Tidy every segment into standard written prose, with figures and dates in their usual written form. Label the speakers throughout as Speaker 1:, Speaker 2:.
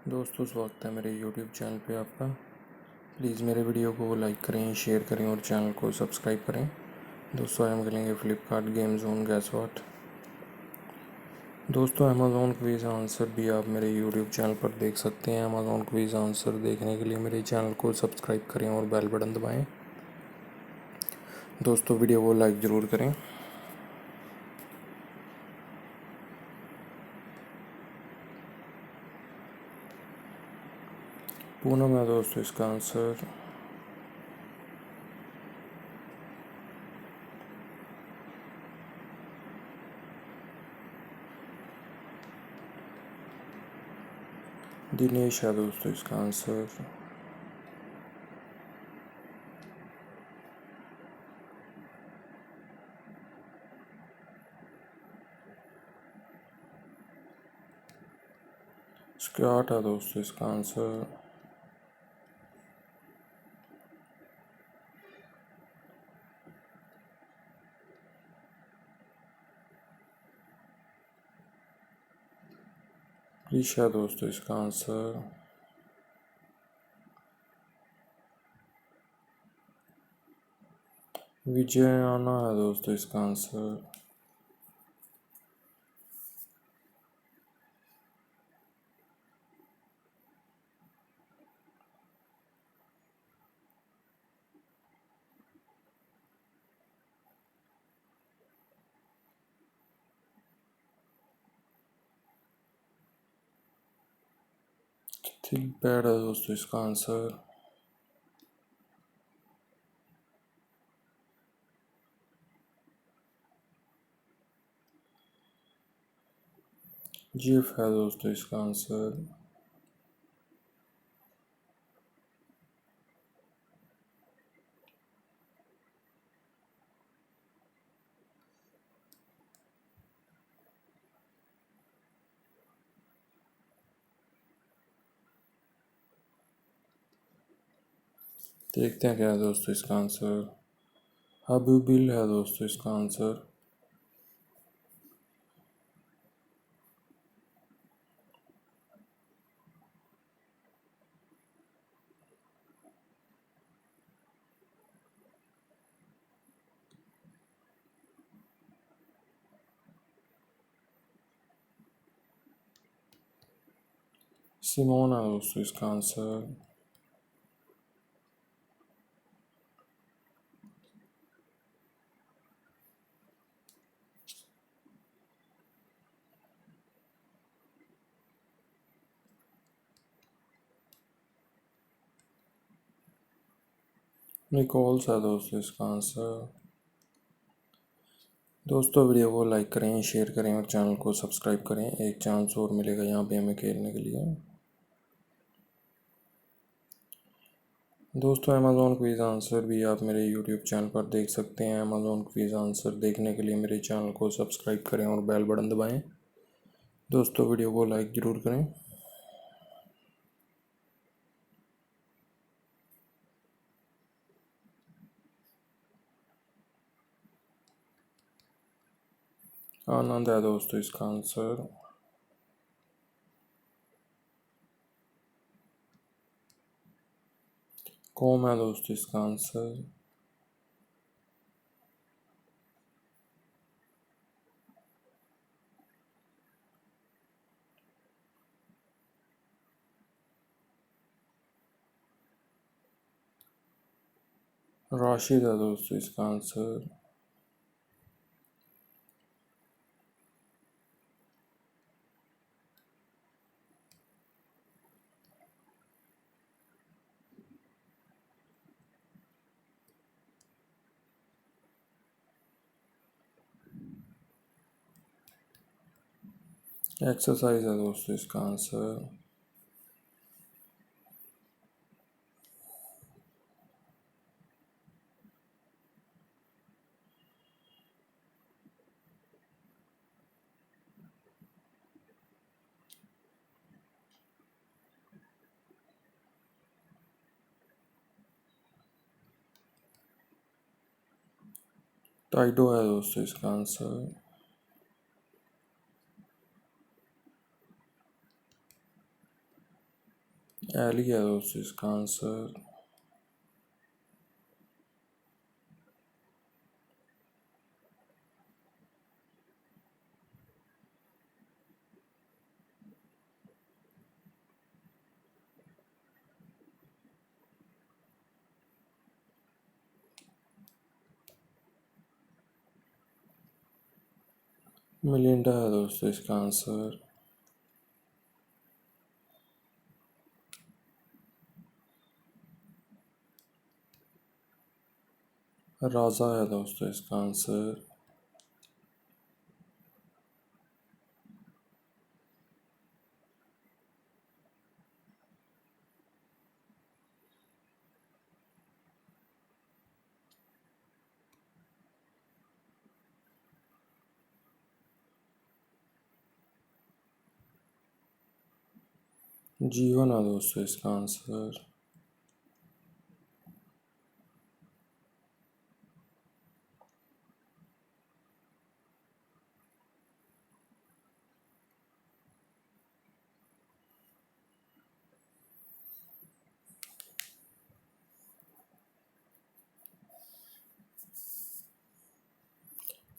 Speaker 1: दोस्तों स्वागत है मेरे YouTube चैनल पे आपका। प्लीज़ मेरे वीडियो को लाइक करें, शेयर करें और चैनल को सब्सक्राइब करें। दोस्तों हम खेलेंगे Flipkart game zone gas what. दोस्तों अमेज़ॉन क्विज़ आंसर भी आप मेरे YouTube चैनल पर देख सकते हैं। अमेज़ॉन क्विज़ आंसर देखने के लिए मेरे चैनल को सब्सक्राइब करें और बेल बटन दबाएँ। दोस्तों वीडियो को लाइक ज़रूर करें। पूनम है दोस्तों इसका आंसर। दिनेश है दोस्तों इसका आंसर। स्कॉट है दोस्तों इसका आंसर। ईशा दोस्तों इसका आंसर। विजय आना है दोस्तों इसका आंसर। थिंकपैड है दोस्तों इसका आंसर। जिफ है दोस्तों इसका आंसर। देखते हैं क्या है दोस्तों इसका आंसर। हबीबिल है दोस्तों इसका आंसर। सिमोन है दोस्तों इसका आंसर। निकोल्स है दोस्तों इसका आंसर। दोस्तों वीडियो को लाइक करें, शेयर करें और चैनल को सब्सक्राइब करें। एक चांस और मिलेगा यहाँ पे हमें खेलने के लिए। दोस्तों अमेज़ॉन क्विज़ आंसर भी आप मेरे YouTube चैनल पर देख सकते हैं। अमेज़ॉन क्विज़ आंसर देखने के लिए मेरे चैनल को सब्सक्राइब करें और बेल बटन दबाएं। दोस्तों वीडियो को लाइक ज़रूर करें। आनंद है दोस्तों इसका आंसर। कौम है दोस्तों इसका आंसर। राशिद है दोस्तों इसका आंसर। एक्सरसाइज है दोस्तों इसका आंसर। टाइडो है दोस्तों इसका आंसर। एली है दोस्तों इसका आंसर। मिलिंडा है दोस्तों इसका आंसर। राजा है दोस्तों इसका आंसर। जीवन है दोस्तों इसका आंसर।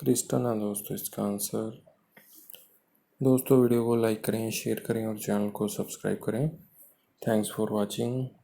Speaker 1: क्रिस्टन है दोस्तों इसका आंसर। दोस्तों वीडियो को लाइक करें, शेयर करें और चैनल को सब्सक्राइब करें। Thanks for watching.